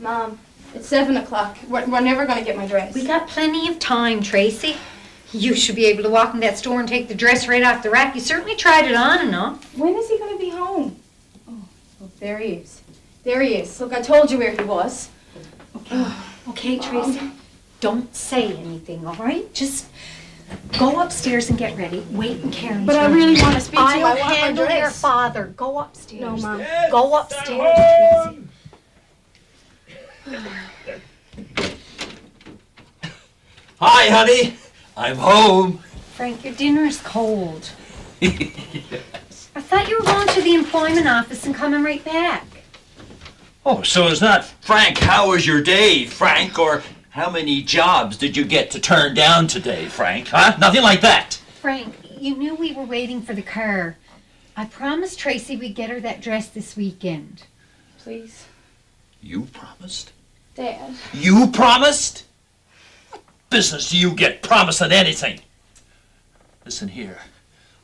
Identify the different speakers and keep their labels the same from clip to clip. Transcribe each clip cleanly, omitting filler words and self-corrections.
Speaker 1: Mom, it's 7 o'clock. We're never going to get my dress.
Speaker 2: We got plenty of time, Tracy. You should be able to walk in that store and take the dress right off the rack. You certainly tried it on enough.
Speaker 1: When is he going to be home? Oh, look, there he is. There he is. Look, I told you where he was.
Speaker 2: Okay, Tracy. Don't say anything, all right? Just go upstairs and get ready. Wait in Karen's
Speaker 1: But I
Speaker 2: room.
Speaker 1: really want to speak to you. I
Speaker 2: I'll
Speaker 1: want my
Speaker 2: handle
Speaker 1: dress.
Speaker 2: your father. Go upstairs.
Speaker 1: No, Mom.
Speaker 2: Go upstairs, Tracy.
Speaker 3: Hi, honey. I'm home.
Speaker 2: Frank, your dinner's cold.
Speaker 3: Yes.
Speaker 2: I thought you were going to the employment office and coming right back.
Speaker 3: Oh, so it's not, Frank, how was your day, Frank? Or how many jobs did you get to turn down today, Frank? Huh? Nothing like that.
Speaker 2: Frank, you knew we were waiting for the car. I promised Tracy we'd get her that dress this weekend.
Speaker 1: Please.
Speaker 3: You promised?
Speaker 1: Dad.
Speaker 3: You promised? What business do you get promising anything? Listen here.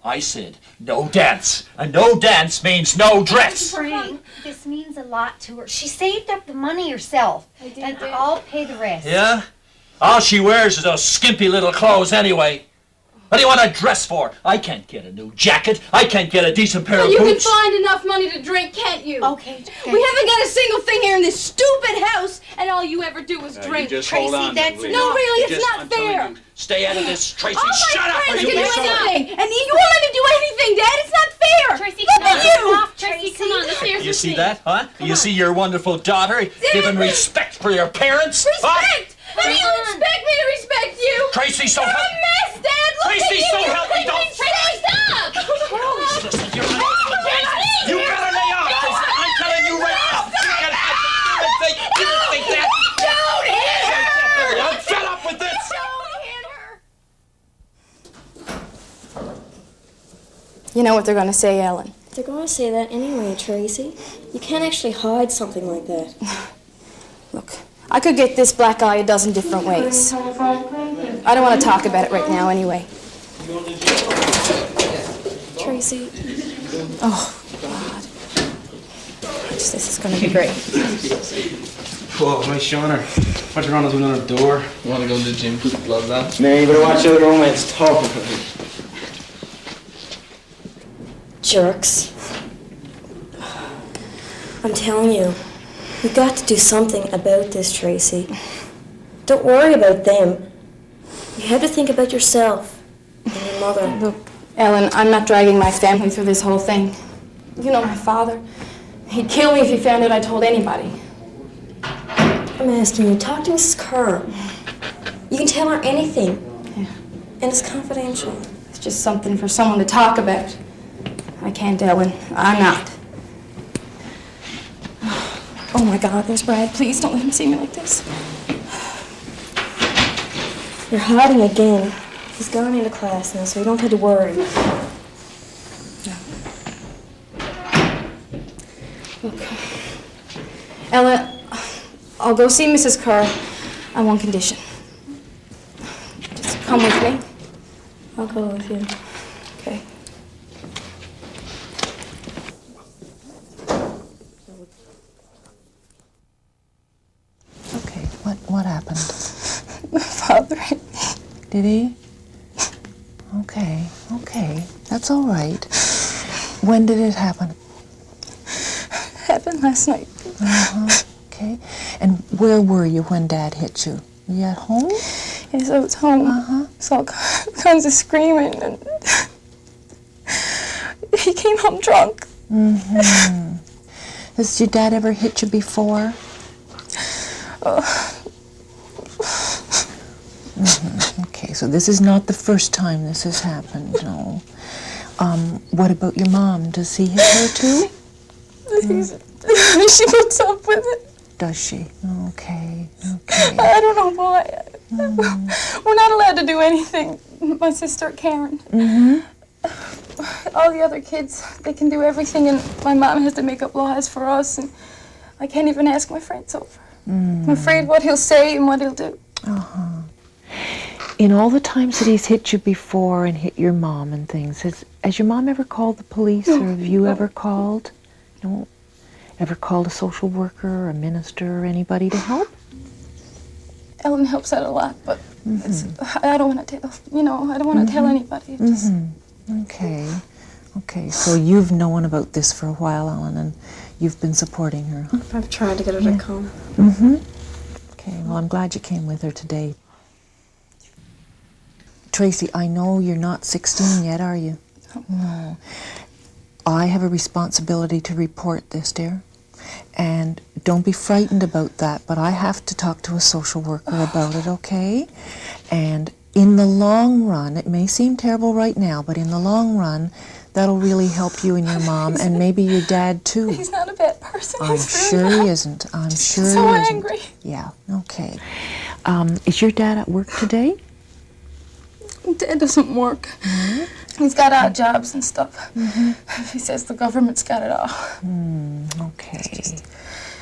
Speaker 3: I said no dance. And no dance means no dress.
Speaker 2: Frank, this means a lot to her. She saved up the money herself.
Speaker 1: I did,
Speaker 2: And
Speaker 1: Dad.
Speaker 2: I'll pay the rest.
Speaker 3: Yeah? All she wears is those skimpy little clothes anyway. What do you want a dress for? I can't get a new jacket. I can't get a decent pair of
Speaker 1: You can
Speaker 3: boots.
Speaker 1: find enough money to drink, can't you?
Speaker 2: Okay.
Speaker 1: We haven't got a single thing here in this stupid house, and all you ever do is drink.
Speaker 3: You just
Speaker 2: Tracy,
Speaker 3: hold on.
Speaker 2: that's
Speaker 3: please.
Speaker 1: No, really, it's not
Speaker 3: I'm telling
Speaker 1: fair.
Speaker 3: you, stay out of this, Tracy.
Speaker 1: All
Speaker 3: Shut
Speaker 1: my
Speaker 3: up, or
Speaker 1: friends
Speaker 3: you'll
Speaker 1: can
Speaker 3: be
Speaker 1: do
Speaker 3: sorry.
Speaker 1: anything, and you won't let me do anything, Dad. It's not fair.
Speaker 4: Tracy,
Speaker 1: Look
Speaker 4: come
Speaker 1: at
Speaker 4: on.
Speaker 1: you.
Speaker 4: Tracy, come on. The stairs
Speaker 3: You
Speaker 4: are
Speaker 3: see
Speaker 4: steep.
Speaker 3: that, huh? You see your wonderful daughter giving respect for your parents? Huh?
Speaker 1: Respect. How do you expect me to respect you?
Speaker 3: Tracy, so
Speaker 1: You're
Speaker 3: help
Speaker 1: a mess, Dad. Look
Speaker 3: Tracy,
Speaker 1: at you.
Speaker 3: so
Speaker 1: You're
Speaker 3: help me,
Speaker 1: doing
Speaker 3: don't-
Speaker 1: Tracy, stop.
Speaker 3: Listen, you gotta lay off, Tracy. I'm telling you right now. You didn't think that.
Speaker 1: Don't hit her.
Speaker 3: I'm fed up with this.
Speaker 1: Don't hit her. You know what they're going to say, Ellen.
Speaker 5: They're going to say that anyway, Tracy. You can't actually hide something like that.
Speaker 1: Look, I could get this black eye a dozen different ways. I don't want to talk about it right now anyway.
Speaker 5: Tracy,
Speaker 1: Oh, God. This is going to be great.
Speaker 6: Whoa, nice shiner. What's wrong with another door?
Speaker 7: You want to go to the gym, put the gloves on?
Speaker 6: Man, you better watch out, Roma. It's tough.
Speaker 5: jerks. I'm telling you, we got to do something about this, Tracy. Don't worry about them. You have to think about yourself and your mother.
Speaker 1: Look, Ellen, I'm not dragging my family through this whole thing. You know my father. He'd kill me if he found out I told anybody.
Speaker 5: I'm asking you, talk to Mrs. Kerr. You can tell her anything.
Speaker 1: Yeah.
Speaker 5: And it's confidential.
Speaker 1: It's just something for someone to talk about. I can't, Ellen. I'm not. Oh my God, there's Brad. Please don't let him see me like this.
Speaker 5: You're hiding again. He's gone into class now, so you don't have to worry.
Speaker 1: Look, Ella, I'll go see Mrs. Kerr on one condition. Just come with me.
Speaker 5: I'll go with you.
Speaker 1: Okay.
Speaker 8: Okay, what happened?
Speaker 1: My father.
Speaker 8: Did he? Okay, that's all right. When did it happen?
Speaker 1: Happened last night.
Speaker 8: Okay, and where were you when Dad hit you? Were you at home?
Speaker 1: Yes, I was home. Saw all kinds of screaming, and he came home drunk.
Speaker 8: Has your dad ever hit you before? Okay, so this is not the first time this has happened, no. What about your mom? Does he hit her too?
Speaker 1: She puts up with it.
Speaker 8: Does she? Okay.
Speaker 1: I don't know why. We're not allowed to do anything. My sister Karen. All the other kids, they can do everything, and my mom has to make up laws for us, and I can't even ask my friends over. I'm afraid what he'll say and what he'll do.
Speaker 8: In all the times that he's hit you before and hit your mom and things, has your mom ever called the police, or have you ever called? No. ever called a social worker or a minister or anybody to help?
Speaker 1: Ellen helps out a lot, but I don't want to tell, I don't want to tell anybody. Just,
Speaker 8: Okay. Okay, so you've known about this for a while, Ellen, and you've been supporting her.
Speaker 5: I've tried to get her to come.
Speaker 8: Okay, well, I'm glad you came with her today. Tracy, I know you're not 16 yet, are you? No. I have a responsibility to report this, dear. And don't be frightened about that, but I have to talk to a social worker about it, okay? And in the long run, it may seem terrible right now, but in the long run, that'll really help you and your mom, and maybe your dad too.
Speaker 1: he's not a bad person.
Speaker 8: I'm sure he isn't. I'm sure
Speaker 1: so
Speaker 8: he isn't.
Speaker 1: angry.
Speaker 8: Yeah, okay. Is your dad at work today?
Speaker 1: Dad doesn't work. He's got odd jobs and stuff. He says the government's got it all.
Speaker 8: Okay.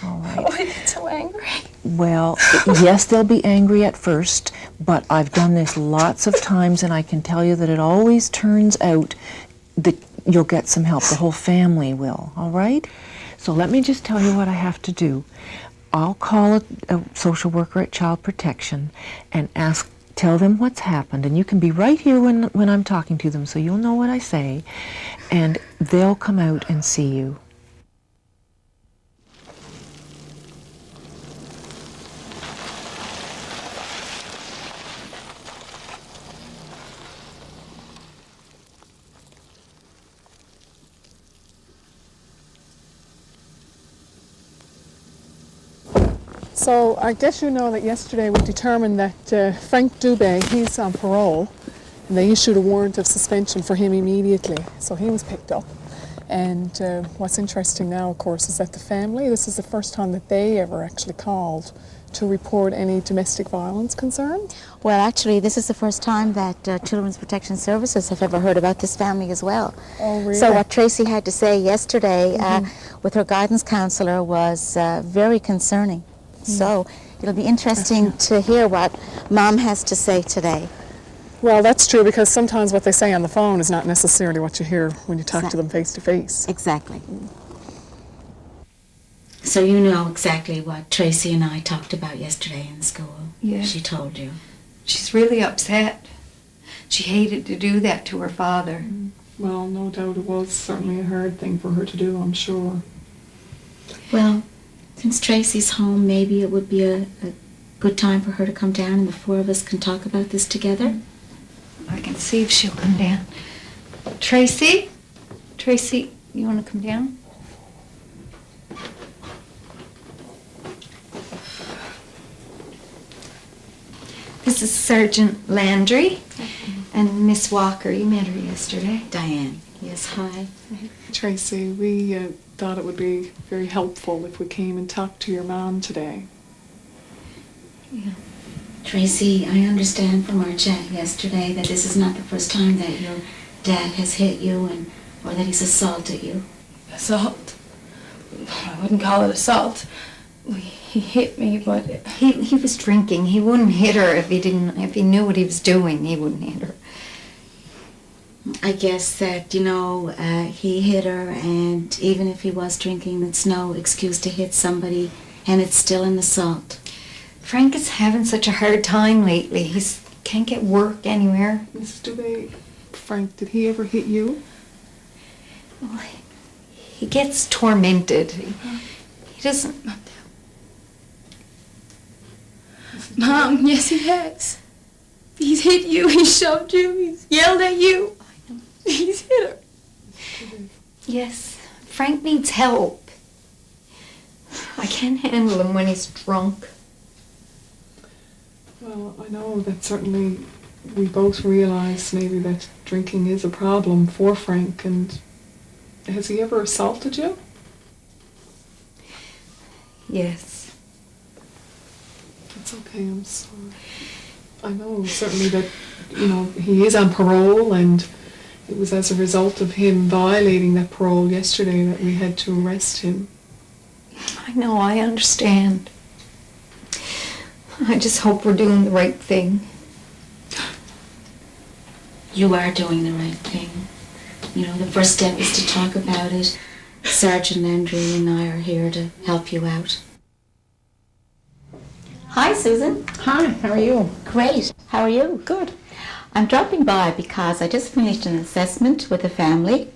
Speaker 8: All right.
Speaker 1: Oh, he gets so angry.
Speaker 8: Well, yes, they'll be angry at first, but I've done this lots of times, and I can tell you that it always turns out that you'll get some help. The whole family will, all right? So let me just tell you what I have to do. I'll call a social worker at Child Protection and tell them what's happened, and you can be right here when I'm talking to them, so you'll know what I say, and they'll come out and see you.
Speaker 4: So I guess you know that yesterday we determined that Frank Dubé, he's on parole, and they issued a warrant of suspension for him immediately. So he was picked up. And what's interesting now, of course, is that the family, this is the first time that they ever actually called to report any domestic violence concern.
Speaker 9: Well, actually, this is the first time that Children's Protection Services have ever heard about this family as well.
Speaker 4: Oh, really?
Speaker 9: So what Tracy had to say yesterday with her guidance counselor was very concerning. So it'll be interesting to hear what Mom has to say today.
Speaker 4: Well, that's true, because sometimes what they say on the phone is not necessarily what you hear when you talk to them face to face.
Speaker 9: Exactly. So you know exactly what Tracy and I talked about yesterday in school.
Speaker 2: Yeah.
Speaker 9: She told you.
Speaker 2: She's really upset. She hated to do that to her father.
Speaker 4: Well, no doubt it was certainly a hard thing for her to do, I'm sure.
Speaker 9: Well, since Tracy's home, maybe it would be a good time for her to come down and the four of us can talk about this together.
Speaker 2: I can see if she'll come down. Tracy? Tracy, you want to come down? This is Sergeant Landry and Miss Walker. You met her yesterday.
Speaker 9: Diane. Yes, hi.
Speaker 4: Tracy, we thought it would be very helpful if we came and talked to your mom today.
Speaker 2: Yeah.
Speaker 9: Tracy, I understand from our chat yesterday that this is not the first time that your dad has hit you or that he's assaulted you.
Speaker 1: Assault? I wouldn't call it assault. He hit me, but
Speaker 2: He was drinking. He wouldn't hit her if he knew what he was doing. He wouldn't hit her.
Speaker 9: I guess that, he hit her, and even if he was drinking, it's no excuse to hit somebody, and it's still an assault.
Speaker 2: Frank is having such a hard time lately. He can't get work anywhere.
Speaker 4: Mrs. Dubé, Frank, did he ever hit you?
Speaker 2: Well, he gets tormented. He doesn't...
Speaker 1: Mom, yes he has. He's hit you, he's shoved you, he's yelled at you. He's hit her.
Speaker 2: Yes, Frank needs help. I can't handle him when he's drunk.
Speaker 4: Well, I know that certainly we both realize maybe that drinking is a problem for Frank, and has he ever assaulted you?
Speaker 2: Yes.
Speaker 4: It's okay, I'm sorry. I know certainly that, he is on parole, and it was as a result of him violating that parole yesterday that we had to arrest him.
Speaker 2: I know, I understand. I just hope we're doing the right thing.
Speaker 9: You are doing the right thing. The first step is to talk about it
Speaker 10: Sergeant Andrew and I are here to help you out.
Speaker 9: Hi, Susan.
Speaker 11: Hi, how are you?
Speaker 9: Great. How are you?
Speaker 11: Good.
Speaker 9: I'm dropping by because I just finished an assessment with a family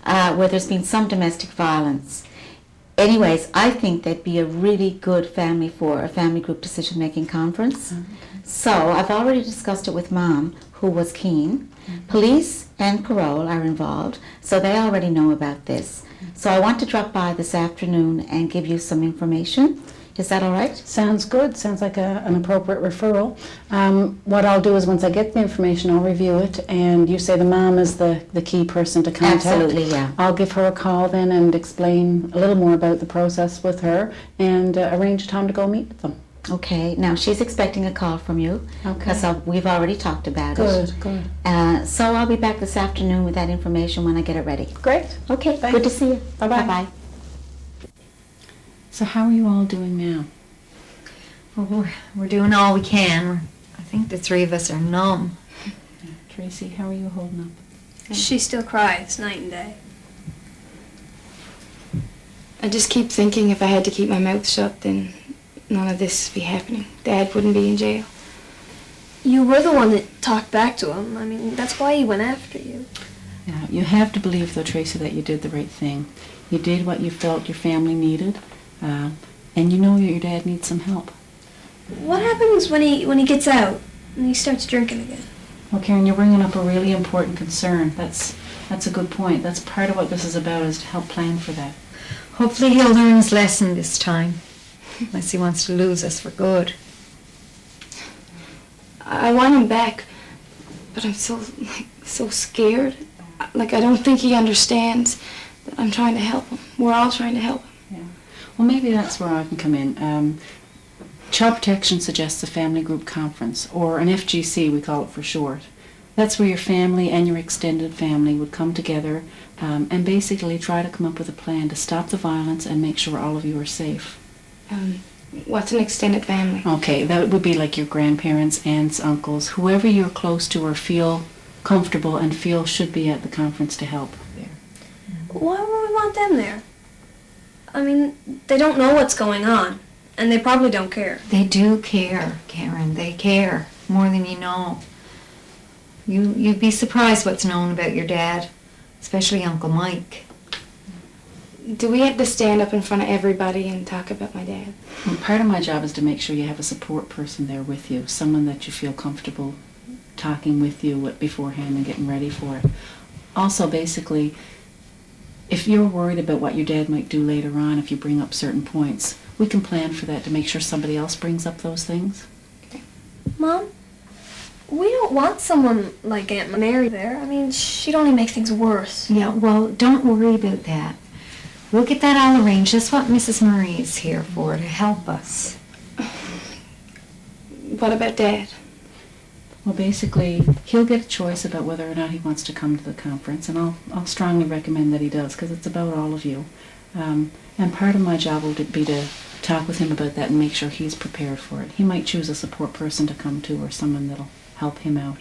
Speaker 9: where there's been some domestic violence. Anyways, I think they'd be a really good family for a family group decision-making conference.
Speaker 11: Okay.
Speaker 9: So I've already discussed it with Mom, who was keen. Police and parole are involved, so they already know about this. So I want to drop by this afternoon and give you some information. Is that all right?
Speaker 11: Sounds good. Sounds like an appropriate referral. What I'll do is once I get the information, I'll review it, and you say the mom is the key person to contact.
Speaker 9: Absolutely, yeah.
Speaker 11: I'll give her a call then and explain a little more about the process with her and arrange a time to go meet with them.
Speaker 9: Okay. Now, she's expecting a call from you.
Speaker 11: Okay.
Speaker 9: Because we've already talked about
Speaker 11: Good,
Speaker 9: it.
Speaker 11: good.
Speaker 9: So I'll be back this afternoon with that information when I get it ready.
Speaker 11: Great.
Speaker 9: Okay.
Speaker 11: Thanks.
Speaker 9: Good to see you.
Speaker 11: Bye-bye.
Speaker 9: Bye-bye.
Speaker 11: So how are you all doing now?
Speaker 2: Well, we're doing all we can. I think the three of us are numb.
Speaker 11: Tracy, how are you holding up?
Speaker 1: She still cries night and day. I just keep thinking if I had to keep my mouth shut, then none of this would be happening. Dad wouldn't be in jail.
Speaker 12: You were the one that talked back to him. I mean, that's why he went after you.
Speaker 11: Yeah, you have to believe, though, Tracy, that you did the right thing. You did what you felt your family needed, and you know that your dad needs some help.
Speaker 12: What happens when he gets out and he starts drinking again?
Speaker 11: Well, Karen, you're bringing up a really important concern. That's a good point. That's part of what this is about, is to help plan for that.
Speaker 2: Hopefully he'll learn his lesson this time, unless he wants to lose us for good.
Speaker 1: I want him back, but I'm so scared. Like, I don't think he understands that I'm trying to help him. We're all trying to help him.
Speaker 11: Yeah. Well, maybe that's where I can come in. Child Protection suggests a family group conference, or an FGC, we call it for short. That's where your family and your extended family would come together and basically try to come up with a plan to stop the violence and make sure all of you are safe.
Speaker 1: What's an extended family?
Speaker 11: Okay, that would be like your grandparents, aunts, uncles, whoever you're close to or feel comfortable and feel should be at the conference to help there.
Speaker 12: Why would we want them there? I mean, they don't know what's going on, and they probably don't care.
Speaker 2: They do care, Karen. They care more than you know. You'd be surprised what's known about your dad, especially Uncle Mike.
Speaker 1: Do we have to stand up in front of everybody and talk about my dad?
Speaker 11: Well, part of my job is to make sure you have a support person there with you, someone that you feel comfortable talking with you beforehand and getting ready for it. Also, basically, if you're worried about what your dad might do later on, if you bring up certain points, we can plan for that to make sure somebody else brings up those things.
Speaker 1: Okay.
Speaker 12: Mom, we don't want someone like Aunt Mary there. I mean, she'd only make things worse.
Speaker 2: Yeah, well, don't worry about that. We'll get that all arranged. That's what Mrs. Murray is here for, to help us.
Speaker 1: What about Dad?
Speaker 11: Well, basically, he'll get a choice about whether or not he wants to come to the conference, and I'll strongly recommend that he does, because it's about all of you. And part of my job will be to talk with him about that and make sure he's prepared for it. He might choose a support person to come to or someone that'll help him out.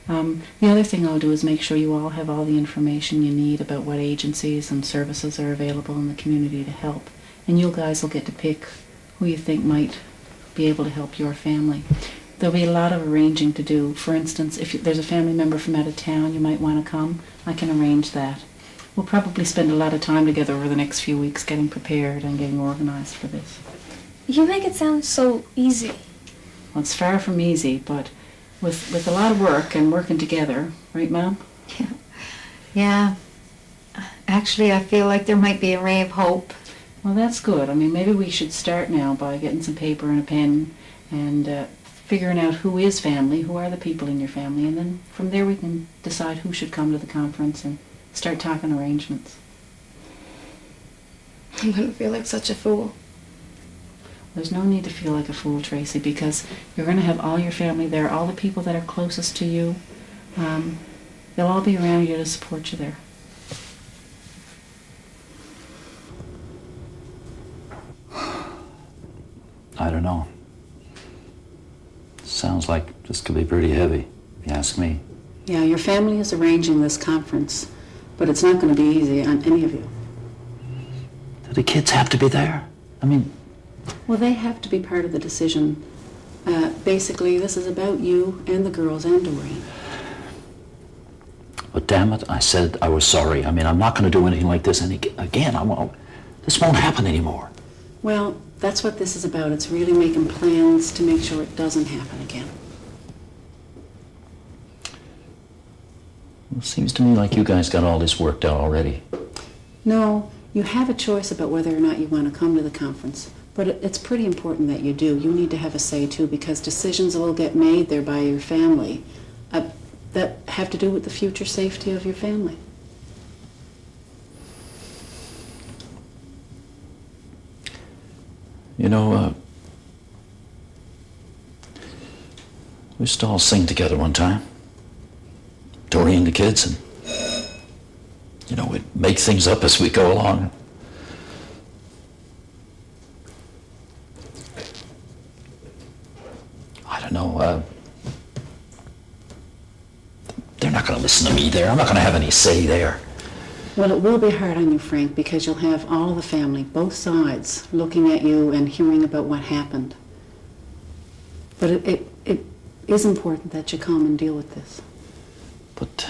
Speaker 11: The other thing I'll do is make sure you all have all the information you need about what agencies and services are available in the community to help. And you guys will get to pick who you think might be able to help your family. There'll be a lot of arranging to do. For instance, if there's a family member from out of town you might want to come, I can arrange that. We'll probably spend a lot of time together over the next few weeks getting prepared and getting organized for this.
Speaker 12: You make it sound so easy.
Speaker 11: Well, it's far from easy, but with a lot of work and working together, right, Mom?
Speaker 2: Yeah. Actually, I feel like there might be a ray of hope.
Speaker 11: Well, that's good. I mean, maybe we should start now by getting some paper and a pen and figuring out who is family, who are the people in your family, and then from there we can decide who should come to the conference and start talking arrangements.
Speaker 1: I'm going to feel like such a fool.
Speaker 11: There's no need to feel like a fool, Tracy, because you're going to have all your family there, all the people that are closest to you. They'll all be around you to support you there.
Speaker 13: I don't know. Sounds like this could be pretty heavy, if you ask me.
Speaker 11: Yeah, your family is arranging this conference, but it's not going to be easy on any of you.
Speaker 13: But the kids have to be there. I mean,
Speaker 11: Well, they have to be part of the decision. Basically, this is about you and the girls and Doreen.
Speaker 13: but damn it, I said I was sorry. I mean, I'm not going to do anything like this again. This won't happen anymore.
Speaker 11: Well, that's what this is about. It's really making plans to make sure it doesn't happen again.
Speaker 13: It seems to me like you guys got all this worked out already.
Speaker 11: No, you have a choice about whether or not you want to come to the conference. But it's pretty important that you do. You need to have a say too, because decisions will get made there by your family that have to do with the future safety of your family.
Speaker 13: You know, we used to all sing together one time. Doreen and the kids, and, you know, we'd make things up as we go along. I don't know, they're not going to listen to me there. I'm not going to have any say there.
Speaker 11: Well, it will be hard on you, Frank, because you'll have all the family, both sides, looking at you and hearing about what happened. But it is important that you come and deal with this.
Speaker 13: But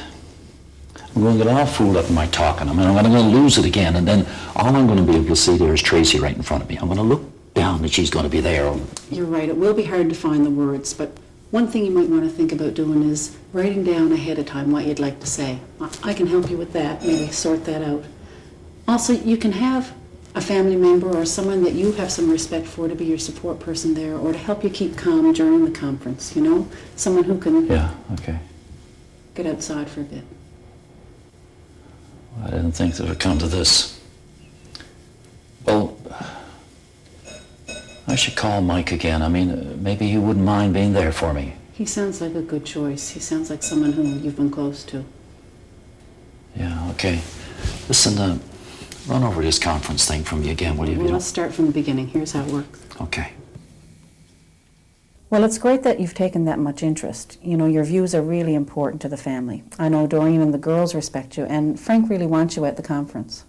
Speaker 13: I'm going to get all fooled up in my talking. I mean, I'm going to lose it again, and then all I'm going to be able to see there is Tracy right in front of me. I'm going to look down and she's going to be there.
Speaker 11: You're right, it will be hard to find the words, but one thing you might want to think about doing is writing down ahead of time what you'd like to say. I can help you with that, maybe sort that out. Also, you can have a family member or someone that you have some respect for to be your support person there, or to help you keep calm during the conference, you know? Someone who can
Speaker 13: okay.
Speaker 11: get outside for a bit.
Speaker 13: I didn't think that it would come to this. Well, I should call Mike again. I mean, maybe he wouldn't mind being there for me.
Speaker 11: He sounds like a good choice. He sounds like someone who you've been close to.
Speaker 13: Yeah, okay. Listen, run over this conference thing from me again, will you?
Speaker 11: Well, let's start from the beginning. Here's how it works.
Speaker 13: Okay.
Speaker 11: Well, it's great that you've taken that much interest. You know, your views are really important to the family. I know Doreen and the girls respect you, and Frank really wants you at the conference.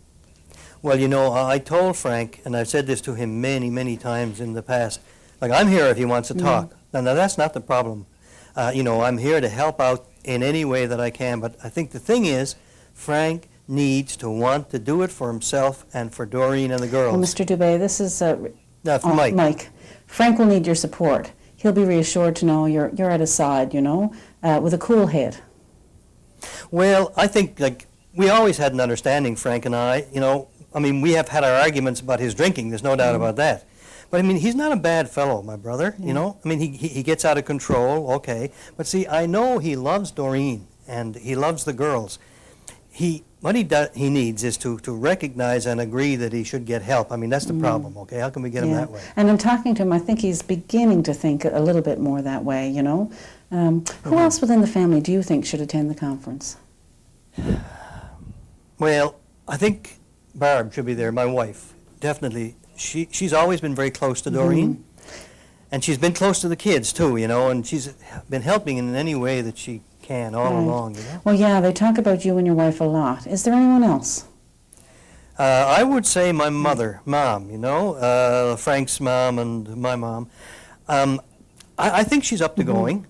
Speaker 14: Well, you know, I told Frank, and I've said this to him many, many times in the past, like, I'm here if he wants to talk. Now, that's not the problem. You know, I'm here to help out in any way that I can, but I think the thing is, Frank needs to want to do it for himself and for Doreen and the girls.
Speaker 11: Well, Mr. Dubé, this is
Speaker 14: Mike.
Speaker 11: Mike. Frank will need your support. He'll be reassured to know you're at his side, you know, with a cool head.
Speaker 14: Well, I think, like, we always had an understanding, Frank and I, you know. I mean, we have had our arguments about his drinking, there's no doubt about that. But, I mean, he's not a bad fellow, my brother, you know. I mean, he gets out of control, okay. But, see, I know he loves Doreen, and he loves the girls. What he needs is to recognize and agree that he should get help. I mean, that's the problem, okay? How can we get him that way?
Speaker 11: And in talking to him, I think he's beginning to think a little bit more that way, you know. Who else within the family do you think should attend the conference?
Speaker 14: Well, I think Barb should be there, my wife, definitely. She's always been very close to Doreen, and she's been close to the kids too, you know, and she's been helping in any way that she can all along, you know.
Speaker 11: Well, yeah, they talk about you and your wife a lot. Is there anyone else?
Speaker 14: I would say my mom, you know, Frank's mom and my mom. I think she's up to going.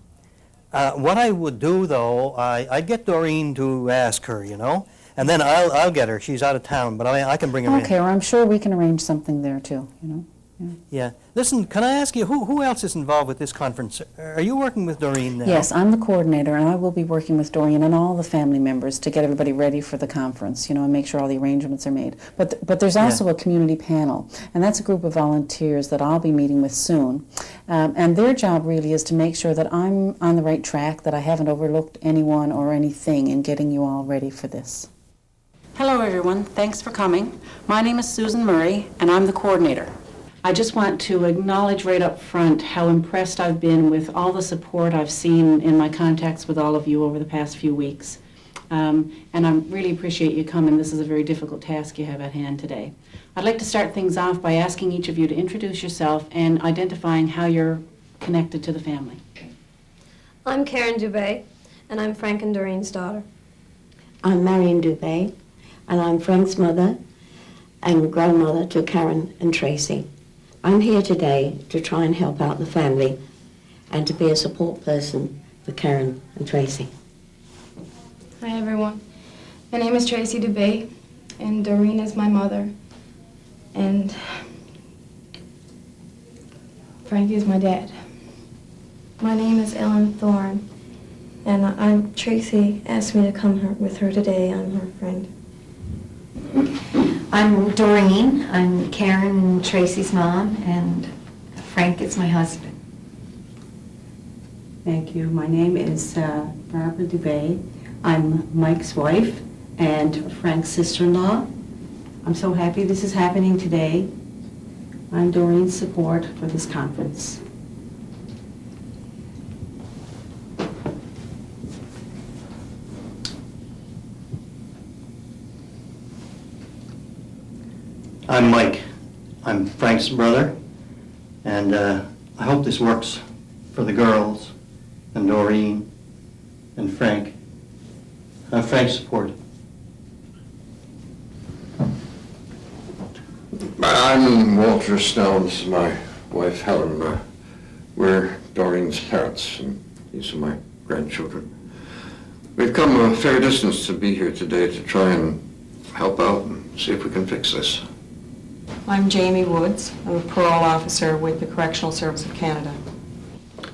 Speaker 14: What I would do, though, I'd get Doreen to ask her, you know, and then I'll get her. She's out of town, but I can bring her in.
Speaker 11: Okay, well, I'm sure we can arrange something there, too, you know.
Speaker 14: Yeah. Listen, can I ask you, who else is involved with this conference? Are you working with Doreen now?
Speaker 11: Yes, I'm the coordinator, and I will be working with Doreen and all the family members to get everybody ready for the conference, you know, and make sure all the arrangements are made. But there's also a community panel, and that's a group of volunteers that I'll be meeting with soon. And their job really is to make sure that I'm on the right track, that I haven't overlooked anyone or anything in getting you all ready for this. Hello, everyone. Thanks for coming. My name is Susan Murray, and I'm the coordinator. I just want to acknowledge right up front how impressed I've been with all the support I've seen in my contacts with all of you over the past few weeks. And I really appreciate you coming. This is a very difficult task you have at hand today. I'd like to start things off by asking each of you to introduce yourself and identifying how you're connected to the family.
Speaker 12: I'm Karen Dubé, and I'm Frank and Doreen's daughter.
Speaker 10: I'm Marion Dubé, and I'm Frank's mother.
Speaker 15: and grandmother to Karen and Tracy. I'm here today to try and help out the family and to be a support person for Karen and Tracy.
Speaker 1: Hi everyone. My name is Tracy Dubé, and Doreen is my mother, and Frankie is my dad.
Speaker 12: My name is Ellen Thorne, and Tracy asked me to come with her today. I'm her friend.
Speaker 2: I'm Doreen. I'm Karen and Tracy's mom, and Frank is my husband.
Speaker 16: Thank you. My name is Barbara Dubé. I'm Mike's wife and Frank's sister-in-law. I'm so happy this is happening today. I'm Doreen's support for this conference.
Speaker 14: I'm Mike. I'm Frank's brother, and I hope this works for the girls and Doreen and Frank. I have Frank's support.
Speaker 17: I'm Walter Snell. This is my wife, Helen. We're Doreen's parents, and these are my grandchildren. We've come a fair distance to be here today to try and help out and see if we can fix this.
Speaker 18: I'm Jamie Woods. I'm a parole officer with the Correctional Service of Canada.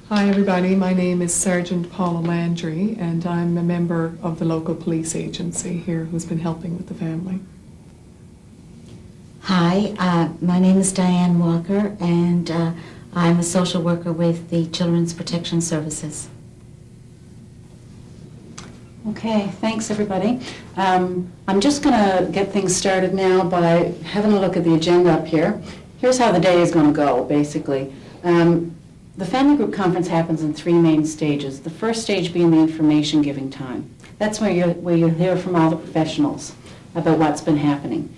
Speaker 4: Hi everybody, my name is Sergeant Paula Landry, and I'm a member of the local police agency here who's been helping with the family.
Speaker 9: Hi, my name is Diane Walker, and I'm a social worker with the Children's Protection Services.
Speaker 11: Okay, thanks everybody. I'm just going to get things started now by having a look at the agenda up here. Here's how the day is going to go, basically. The family group conference happens in 3 main stages. The first stage being the information giving time. That's where you'll hear from all the professionals about what's been happening.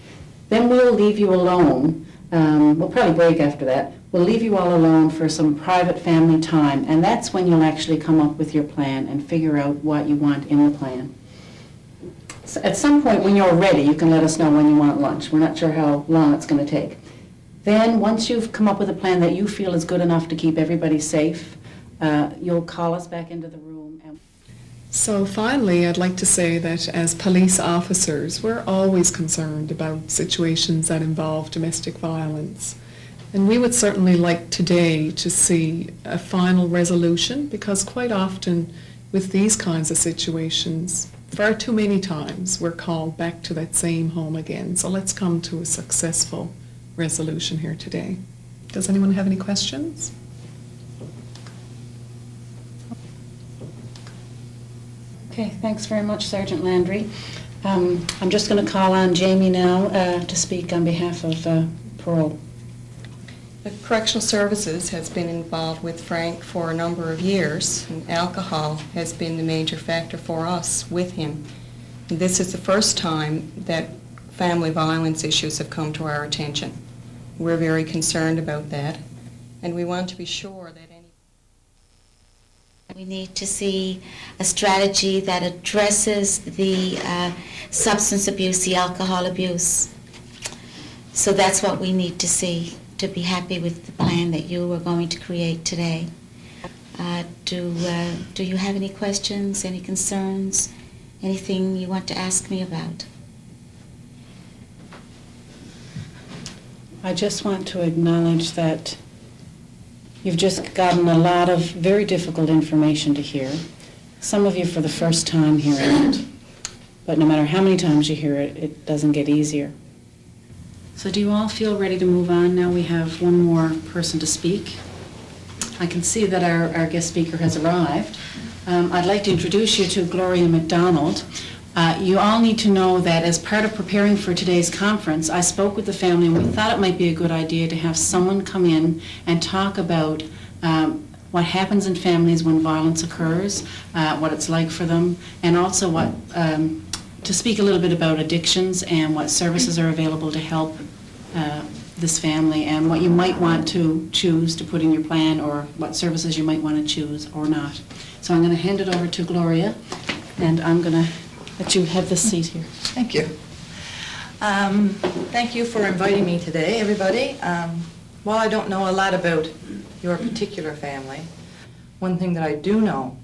Speaker 11: Then we'll leave you alone. We'll probably break after that. We'll leave you all alone for some private family time, and that's when you'll actually come up with your plan and figure out what you want in the plan. So at some point when you're ready, you can let us know when you want lunch. We're not sure how long it's going to take. Then once you've come up with a plan that you feel is good enough to keep everybody safe, you'll call us back into the room.
Speaker 4: So finally, I'd like to say that as police officers, we're always concerned about situations that involve domestic violence. And we would certainly like today to see a final resolution, because quite often with these kinds of situations, far too many times we're called back to that same home again. So let's come to a successful resolution here today. Does anyone have any questions?
Speaker 11: Okay, thanks very much, Sergeant Landry. I'm just going to call on Jamie now to speak on behalf of parole.
Speaker 18: The Correctional Services has been involved with Frank for a number of years, and alcohol has been the major factor for us with him. And this is the first time that family violence issues have come to our attention. We're very concerned about that, and we want to be sure that
Speaker 9: we need to see a strategy that addresses the substance abuse, the alcohol abuse. So that's what we need to see to be happy with the plan that you are going to create today. Do you have any questions, any concerns, anything you want to ask me about?
Speaker 11: I just want to acknowledge that you've just gotten a lot of very difficult information to hear. Some of you for the first time hearing it, but no matter how many times you hear it, it doesn't get easier. So do you all feel ready to move on? Now we have one more person to speak. I can see that our guest speaker has arrived. I'd like to introduce you to Gloria McDonald. You all need to know that as part of preparing for today's conference, I spoke with the family and we thought it might be a good idea to have someone come in and talk about what happens in families when violence occurs, what it's like for them, and also to speak a little bit about addictions and what services are available to help this family, and what you might want to choose to put in your plan, or what services you might want to choose or not. So I'm going to hand it over to Gloria, and I'm going to let you have this seat here.
Speaker 19: Thank you. Thank you for inviting me today, everybody. While I don't know a lot about your particular family, one thing that I do know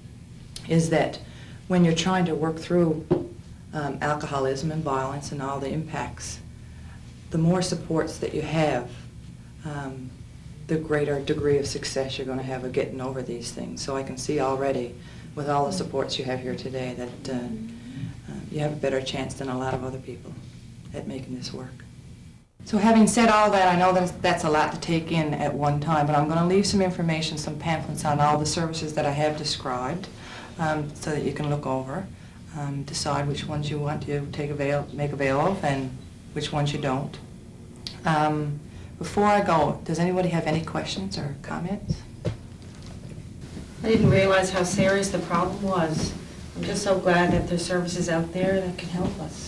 Speaker 19: is that when you're trying to work through alcoholism and violence and all the impacts, the more supports that you have, the greater degree of success you're going to have of getting over these things. So I can see already, with all the supports you have here today, that you have a better chance than a lot of other people at making this work. So having said all that, I know that's a lot to take in at one time, but I'm going to leave some information, some pamphlets on all the services that I have described, so that you can look over, decide which ones you want to make avail of and which ones you don't. Before I go, does anybody have any questions or comments?
Speaker 16: I didn't realize how serious the problem was. I'm just so glad that there's services out there that can help us.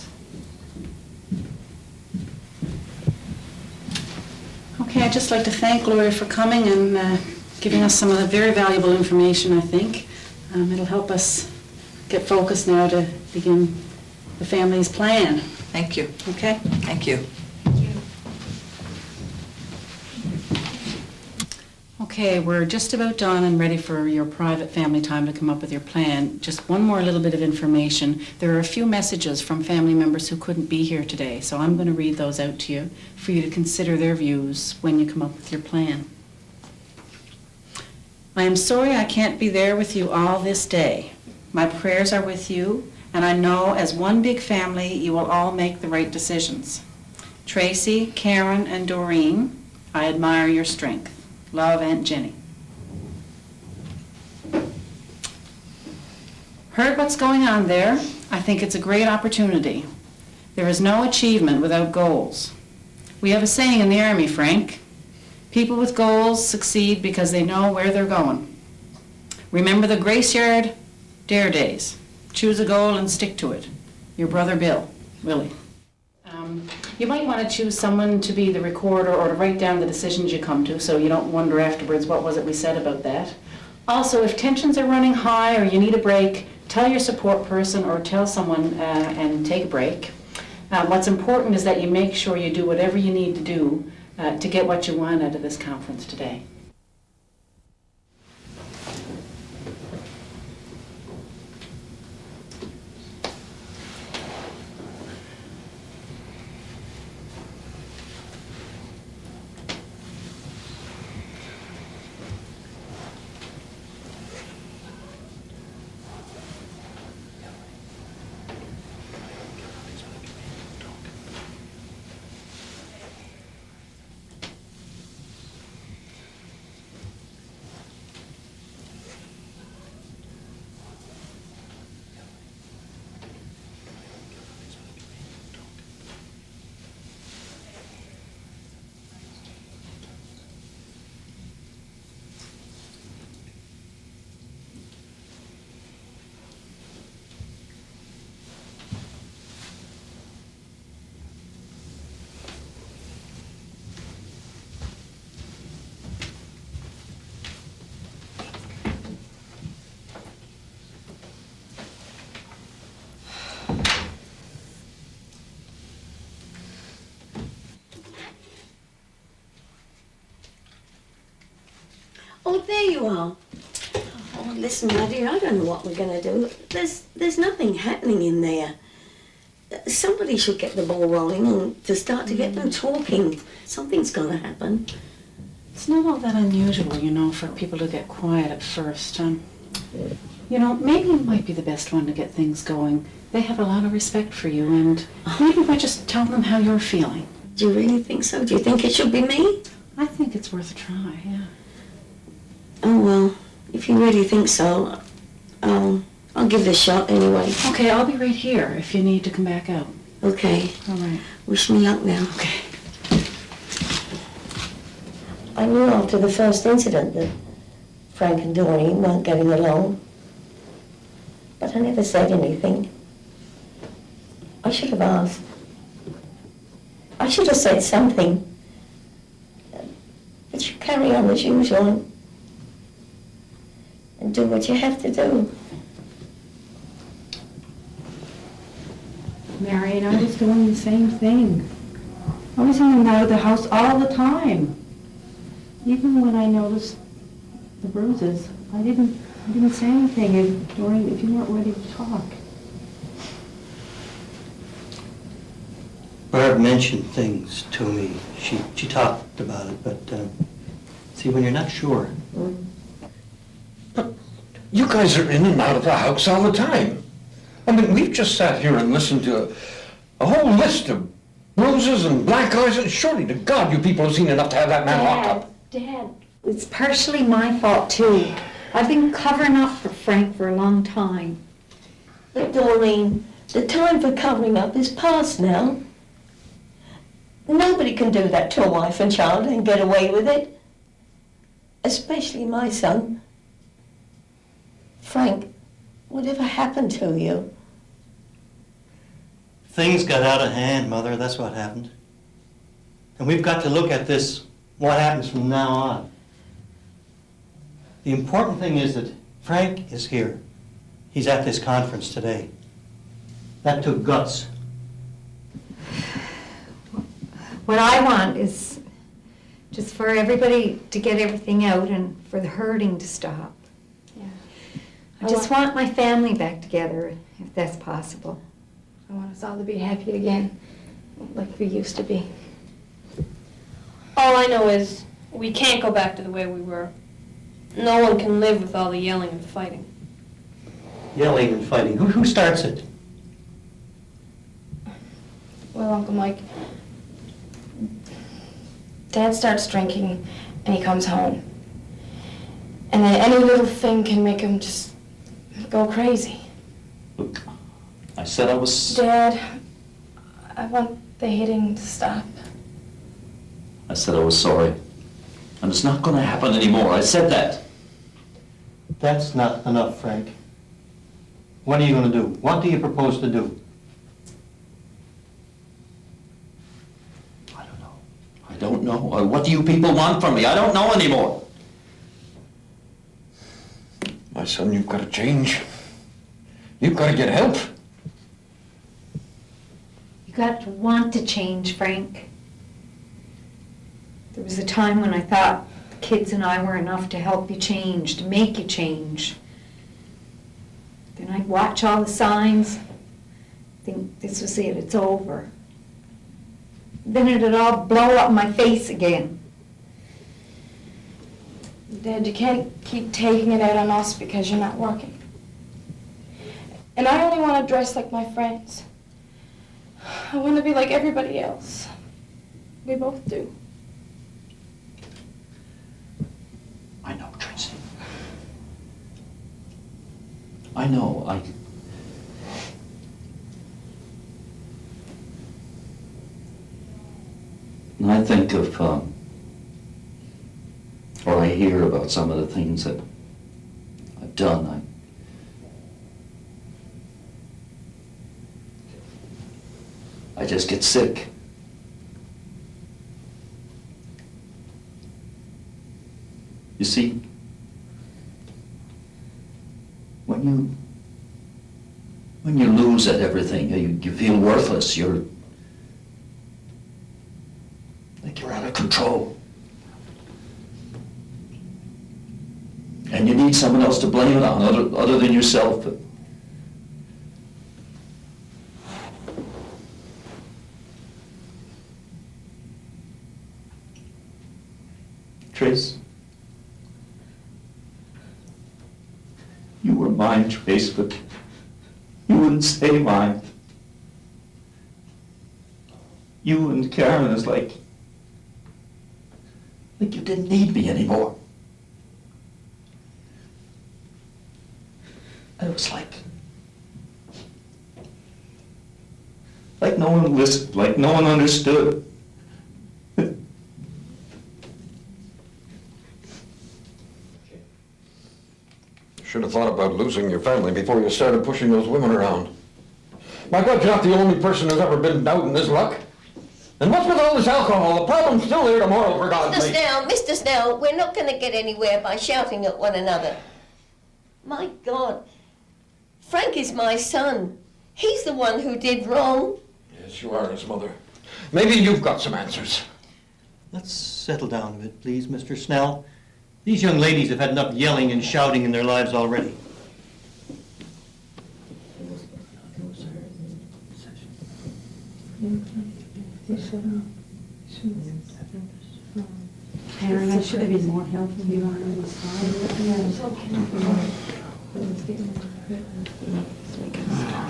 Speaker 11: Okay, I'd just like to thank Gloria for coming and giving us some of the very valuable information, I think. It'll help us get focused now to begin the family's plan.
Speaker 19: Thank you.
Speaker 11: Okay?
Speaker 19: Thank you.
Speaker 11: Okay, we're just about done and ready for your private family time to come up with your plan. Just one more little bit of information. There are a few messages from family members who couldn't be here today, so I'm going to read those out to you for you to consider their views when you come up with your plan. I am sorry I can't be there with you all this day. My prayers are with you, and I know as one big family you will all make the right decisions. Tracy, Karen, and Doreen, I admire your strength. Love, Aunt Jenny. Heard what's going on there? I think it's a great opportunity. There is no achievement without goals. We have a saying in the Army, Frank. People with goals succeed because they know where they're going. Remember the Grace Yard Dare Days. Choose a goal and stick to it. Your brother Bill, Willie. You might want to choose someone to be the recorder or to write down the decisions you come to so you don't wonder afterwards what was it we said about that. Also, if tensions are running high or you need a break, tell your support person or tell someone and take a break. What's important is that you make sure you do whatever you need to do to get what you want out of this conference today.
Speaker 15: Oh, there you are. Oh, listen, my dear, I don't know what we're going to do. There's nothing happening in there. Somebody should get the ball rolling and to start to get them talking. Something's going to happen.
Speaker 11: It's not all that unusual, you know, for people to get quiet at first. You know, maybe you might be the best one to get things going. They have a lot of respect for you, and maybe by just telling them how you're feeling.
Speaker 15: Do you really think so? Do you think it should be me?
Speaker 11: I think it's worth a try, yeah.
Speaker 15: Oh, well, if you really think so, I'll give it a shot anyway.
Speaker 11: Okay, I'll be right here if you need to come back out.
Speaker 15: Okay.
Speaker 11: All right.
Speaker 15: Wish me luck now.
Speaker 11: Okay.
Speaker 15: I knew after the first incident that Frank and Doreen weren't getting along, but I never said anything. I should have asked. I should have said something. But you carry on as usual and do what you have to do.
Speaker 16: Marion, I was doing the same thing. I was in and out of the house all the time. Even when I noticed the bruises, I didn't say anything if you weren't ready to talk.
Speaker 14: Barb mentioned things to me. She talked about it, but see, when you're not sure.
Speaker 17: But you guys are in and out of the house all the time. I mean, we've just sat here and listened to a whole list of bruises and black eyes, and surely to God you people have seen enough to have that man locked up.
Speaker 2: Dad, it's partially my fault too. I've been covering up for Frank for a long time.
Speaker 15: But Doreen, the time for covering up is past now. Nobody can do that to a wife and child and get away with it. Especially my son. Frank, whatever happened to you?
Speaker 14: Things got out of hand, Mother, that's what happened. And we've got to look at this, what happens from now on. The important thing is that Frank is here. He's at this conference today. That took guts.
Speaker 2: What I want is just for everybody to get everything out and for the hurting to stop.
Speaker 1: Yeah.
Speaker 2: I just want my family back together, if that's possible.
Speaker 1: I want us all to be happy again, like we used to be.
Speaker 12: All I know is we can't go back to the way we were. No one can live with all the yelling and fighting.
Speaker 14: Yelling and fighting. Who starts it?
Speaker 1: Well, Uncle Mike, Dad starts drinking and he comes home. And then any little thing can make him just go crazy.
Speaker 13: Look, I said I was...
Speaker 1: Dad, I want the hitting to stop.
Speaker 13: I said I was sorry. And it's not going to happen anymore. I said that.
Speaker 14: That's not enough, Frank. What are you going to do? What do you propose to do?
Speaker 13: I don't know. What do you people want from me? I don't know anymore.
Speaker 17: My son, you've got to change. You've got to get help.
Speaker 2: You got to want to change, Frank. There was a time when I thought the kids and I were enough to help you change, to make you change. Then I'd watch all the signs, think this was it, it's over. Then it'd all blow up in my face again.
Speaker 1: Dad, you can't keep taking it out on us because you're not working. And I only want to dress like my friends. I want to be like everybody else. We both do.
Speaker 13: I know, Tracy. I know. When I think of, or I hear about some of the things that I've done, I just get sick. You see, when you lose at everything, you feel worthless. You're like you're out of control. And you need someone else to blame it on, other than yourself. Trace, you were mine, Trace, but you wouldn't stay mine. You and Karen is like you didn't need me anymore. And it was like no one listened, like no one understood.
Speaker 17: Should have thought about losing your family before you started pushing those women around. My God, you're not the only person who's ever been doubting this luck. And what's with all this alcohol? The problem's still there tomorrow, for God's sake.
Speaker 15: Mr. Snell, we're not going to get anywhere by shouting at one another. My God, Frank is my son. He's the one who did wrong.
Speaker 17: Yes, you are his mother. Maybe you've got some answers.
Speaker 14: Let's settle down a bit, please, Mr. Snell. These young ladies have had enough yelling and shouting in their lives already.
Speaker 16: Karen, I should have been more helpful here on this side.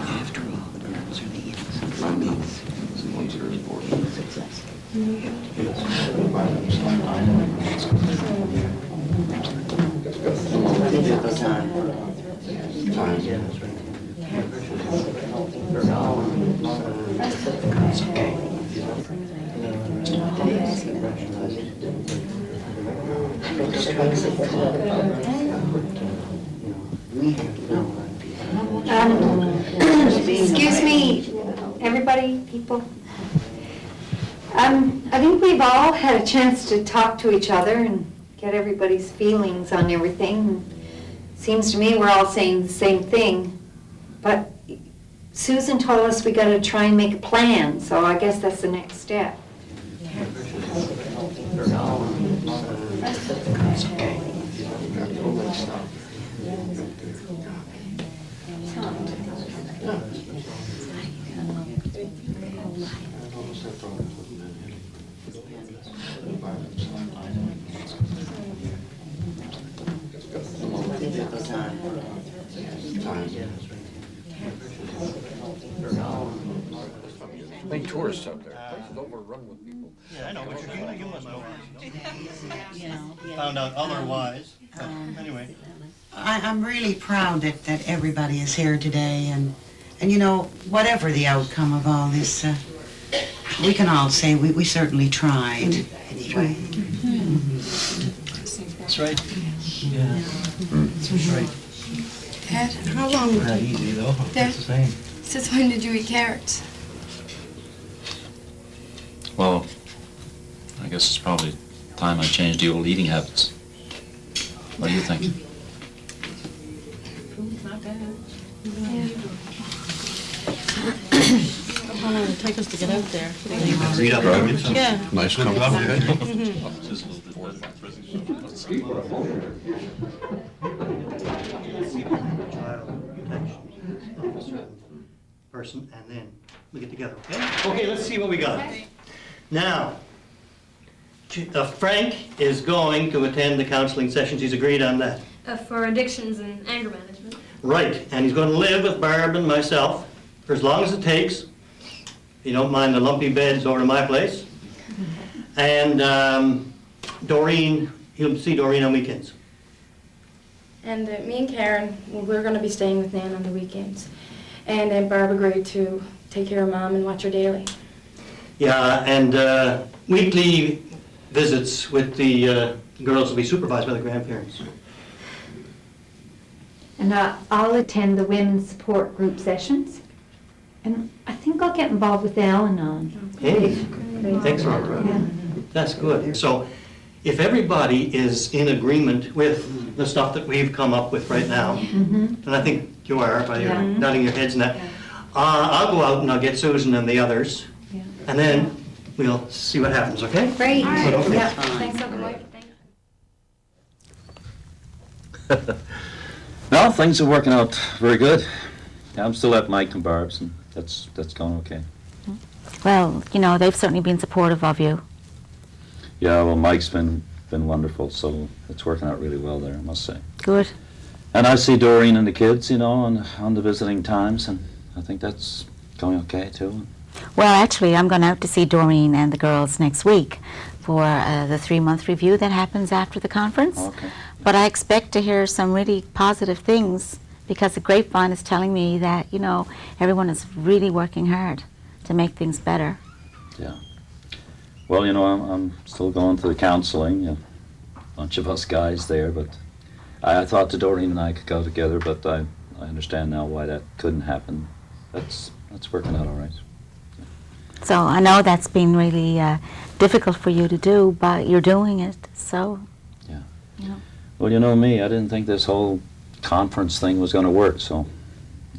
Speaker 13: After all, the girls are the innocent ones. The ones that are important.
Speaker 2: Excuse me, everybody, people. I think we've all had a chance to talk to each other and get everybody's feelings on everything. Seems to me we're all saying the same thing, but Susan told us we got to try and make a plan, so I guess that's the next step.
Speaker 17: Many tourists up there. Place is overrun with people.
Speaker 14: Yeah, I know, but you must know. Found out otherwise. But anyway.
Speaker 20: I'm really proud that everybody is here today, and you know, whatever the outcome of all this, we can all say we certainly tried anyway.
Speaker 14: That's right. Yeah. That's right.
Speaker 12: Dad, how long?
Speaker 14: Not easy though.
Speaker 12: Dad,
Speaker 14: It's the same.
Speaker 12: since when did you eat carrots?
Speaker 13: Well, I guess it's probably time I changed the old eating habits. What do you think?
Speaker 11: Not bad.
Speaker 21: How long did it take us to get out there?
Speaker 14: Read up on it.
Speaker 21: Yeah.
Speaker 17: Nice company.
Speaker 14: Person, and then we get together, okay? Okay, let's see what we got. Now, Frank is going to attend the counseling sessions. He's agreed on that.
Speaker 12: For addictions and anger management.
Speaker 14: Right, and he's going to live with Barb and myself for as long as it takes. If you don't mind the lumpy beds over to my place. And Doreen, he'll see Doreen on weekends.
Speaker 1: And me and Karen, we're going to be staying with Nan on the weekends. And then Barb agreed to take care of Mom and watch her daily.
Speaker 14: Yeah, and weekly visits with the girls will be supervised by the grandparents.
Speaker 2: And I'll attend the women's support group sessions. And I think I'll get involved with Al-Anon.
Speaker 14: Hey, excellent.
Speaker 2: Yeah.
Speaker 14: That's good. So if everybody is in agreement with the stuff that we've come up with right now, and I think you are by your nodding your heads and that, I'll go out and I'll get Susan and the others, and then we'll see what happens, okay?
Speaker 2: Great.
Speaker 14: Good, okay.
Speaker 2: Yeah.
Speaker 1: Thanks so much.
Speaker 13: No, things are working out very good. I'm still at Mike and Barb's, and that's going okay.
Speaker 9: Well, you know, they've certainly been supportive of you.
Speaker 13: Yeah, well, Mike's been wonderful, so it's working out really well there, I must say.
Speaker 9: Good.
Speaker 13: And I see Doreen and the kids, you know, on the visiting times, and I think that's going okay too.
Speaker 9: Well, actually, I'm going out to see Doreen and the girls next week for the 3-month review that happens after the conference.
Speaker 13: Okay.
Speaker 9: But I expect to hear some really positive things because the grapevine is telling me that, you know, everyone is really working hard to make things better.
Speaker 13: Yeah. Well, you know, I'm still going to the counseling, a bunch of us guys there, but I thought that Doreen and I could go together, but I understand now why that couldn't happen. That's working out all right.
Speaker 9: So I know that's been really difficult for you to do, but you're doing it, so.
Speaker 13: Yeah.
Speaker 9: You know.
Speaker 13: Well, you know me, I didn't think this whole conference thing was going to work, so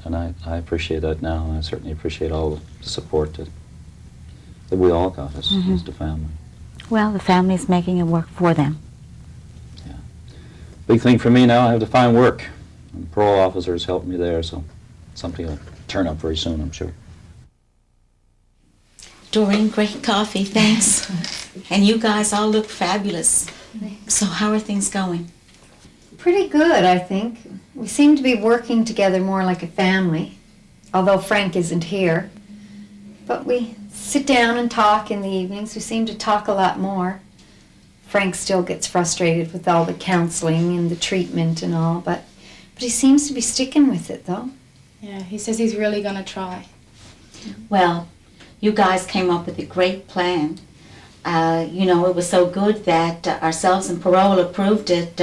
Speaker 13: And I appreciate that now, and I certainly appreciate all the support that we all got as the family.
Speaker 9: Well, the family's making it work for them.
Speaker 13: Big thing for me now, I have to find work. And the parole officers helped me there, so something will turn up very soon, I'm sure.
Speaker 10: Doreen, great coffee, thanks. And you guys all look fabulous. So how are things going?
Speaker 2: Pretty good, I think. We seem to be working together more like a family, although Frank isn't here. But we sit down and talk in the evenings. We seem to talk a lot more. Frank still gets frustrated with all the counseling and the treatment and all, but he seems to be sticking with it, though.
Speaker 1: Yeah, he says he's really gonna try.
Speaker 9: Well, you guys came up with a great plan. You know, it was so good that ourselves and parole approved it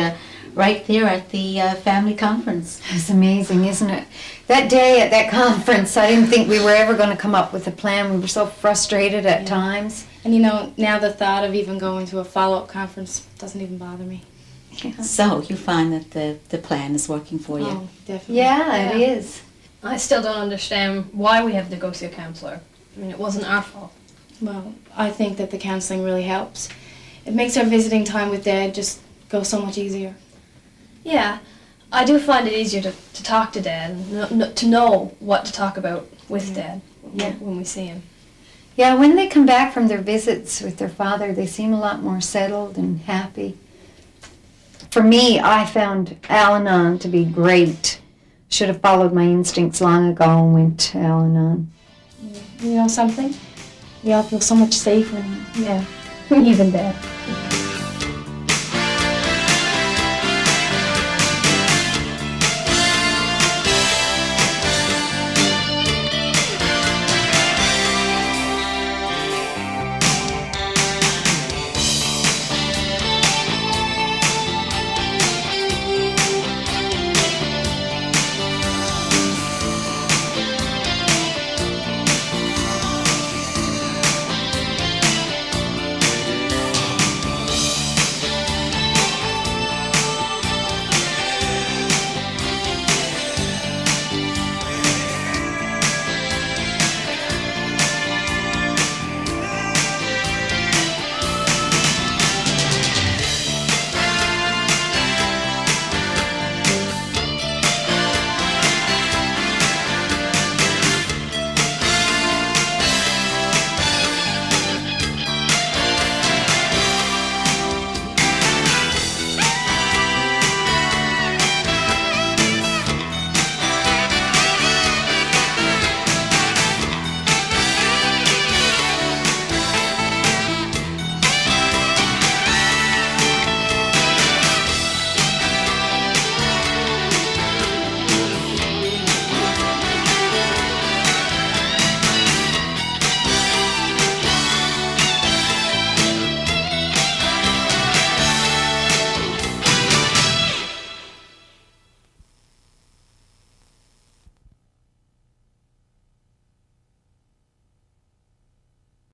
Speaker 9: right there at the family conference.
Speaker 2: It's amazing, isn't it? That day at that conference, I didn't think we were ever going to come up with a plan. We were so frustrated at times.
Speaker 1: And you know, now the thought of even going to a follow-up conference doesn't even bother me.
Speaker 9: Yeah. So you find that the plan is working for you?
Speaker 1: Oh, definitely.
Speaker 2: Yeah, it is.
Speaker 3: I still don't understand why we have to go see a counselor. I mean, it wasn't our fault.
Speaker 1: Well, I think that the counseling really helps. It makes our visiting time with Dad just go so much easier.
Speaker 3: Yeah, I do find it easier to talk to Dad and to know what to talk about with Dad when we see him.
Speaker 2: Yeah, when they come back from their visits with their father, they seem a lot more settled and happy. For me, I found Al-Anon to be great. Should have followed my instincts long ago and went to Al-Anon.
Speaker 1: You know something? We all feel so much safer.
Speaker 3: Yeah, even Dad.